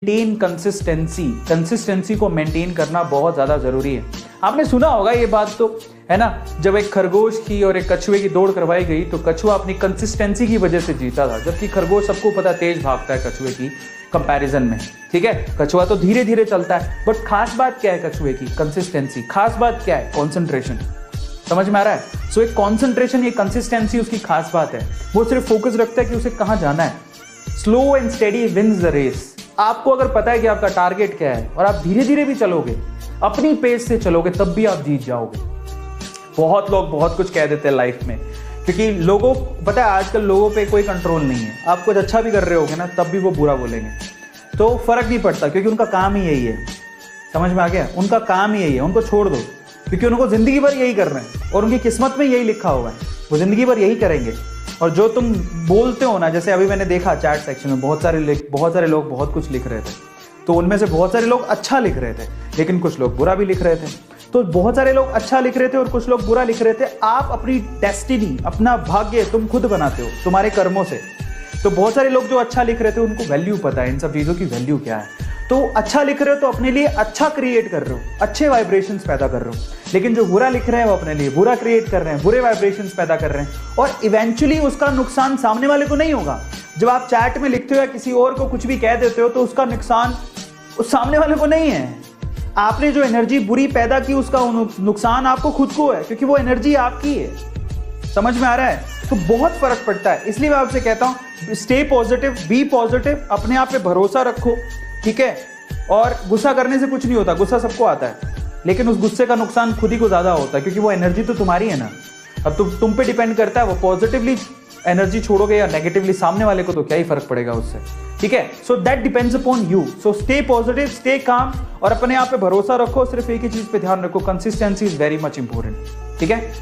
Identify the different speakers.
Speaker 1: Maintain consistency को maintain करना बहुत ज्यादा जरूरी है। आपने सुना होगा ये बात तो, है ना, जब एक खरगोश की और एक कछुए की दौड़ करवाई गई तो कछुआ अपनी कंसिस्टेंसी की वजह से जीता था, जबकि खरगोश सबको पता तेज भागता है कछुए की कंपैरिजन में। ठीक है, कछुआ तो धीरे धीरे चलता है, बट खास बात क्या है कछुए की? कंसिस्टेंसी। खास बात क्या है? कॉन्सेंट्रेशन। समझ में आ रहा है? सो एक कॉन्सेंट्रेशन, ये कंसिस्टेंसी उसकी खास बात है। वो सिर्फ फोकस रखता है कि उसे कहां जाना है। Slow and steady wins the race. आपको अगर पता है कि आपका टारगेट क्या है और आप धीरे धीरे भी चलोगे, अपनी पेस से चलोगे, तब भी आप जीत जाओगे। बहुत लोग बहुत कुछ कह देते हैं लाइफ में, क्योंकि लोगों, पता है आजकल लोगों पे कोई कंट्रोल नहीं है। आप कुछ अच्छा भी कर रहे होगे ना, तब भी वो बुरा बोलेंगे, तो फर्क नहीं पड़ता, क्योंकि उनका काम ही यही है। समझ में आ गया? उनका काम ही यही है, उनको छोड़ दो, क्योंकि उनको जिंदगी भर यही कर रहे हैं और उनकी किस्मत में यही लिखा हुआ है, वो जिंदगी भर यही करेंगे। और जो तुम बोलते हो ना, जैसे अभी मैंने देखा चैट सेक्शन में बहुत सारे लोग बहुत कुछ लिख रहे थे, तो उनमें से बहुत सारे लोग अच्छा लिख रहे थे, लेकिन कुछ लोग बुरा भी लिख रहे थे। तो बहुत सारे लोग अच्छा लिख रहे थे और कुछ लोग बुरा लिख रहे थे। आप अपनी डेस्टिनी, अपना भाग्य तुम खुद बनाते हो तुम्हारे कर्मों से। तो बहुत सारे लोग जो अच्छा लिख रहे थे उनको वैल्यू पता है, इन सब चीज़ों की वैल्यू क्या है। तो अच्छा लिख रहे हो तो अपने लिए अच्छा क्रिएट कर रहे हो, अच्छे वाइब्रेशंस पैदा कर रहे हो। लेकिन जो बुरा लिख रहे हैं वो अपने लिए बुरा क्रिएट कर रहे हैं, बुरे वाइब्रेशंस पैदा कर रहे हैं, और इवेंचुअली उसका नुकसान सामने वाले को नहीं होगा। जब आप चैट में लिखते हो या किसी और को कुछ भी कह देते हो, तो उसका नुकसान उस सामने वाले को नहीं है। आपने जो एनर्जी बुरी पैदा की, उसका नुकसान आपको खुद को है, क्योंकि वो एनर्जी आपकी है। समझ में आ रहा है? तो बहुत फर्क पड़ता है। इसलिए मैं आपसे कहता हूं, स्टे पॉजिटिव, बी पॉजिटिव, अपने आप पे भरोसा रखो। ठीक है, और गुस्सा करने से कुछ नहीं होता, गुस्सा सबको आता है, लेकिन उस गुस्से का नुकसान खुद ही को ज्यादा होता है, क्योंकि वो एनर्जी तो तुम्हारी है ना। अब तुम पे डिपेंड करता है, वो पॉजिटिवली एनर्जी छोड़ोगे या नेगेटिवली, सामने वाले को तो क्या ही फर्क पड़ेगा उससे। ठीक है, so that depends upon you. So stay positive, stay calm, और अपने आप पे भरोसा रखो। सिर्फ एक ही चीज पे ध्यान रखो, consistency is very much important. ठीक है।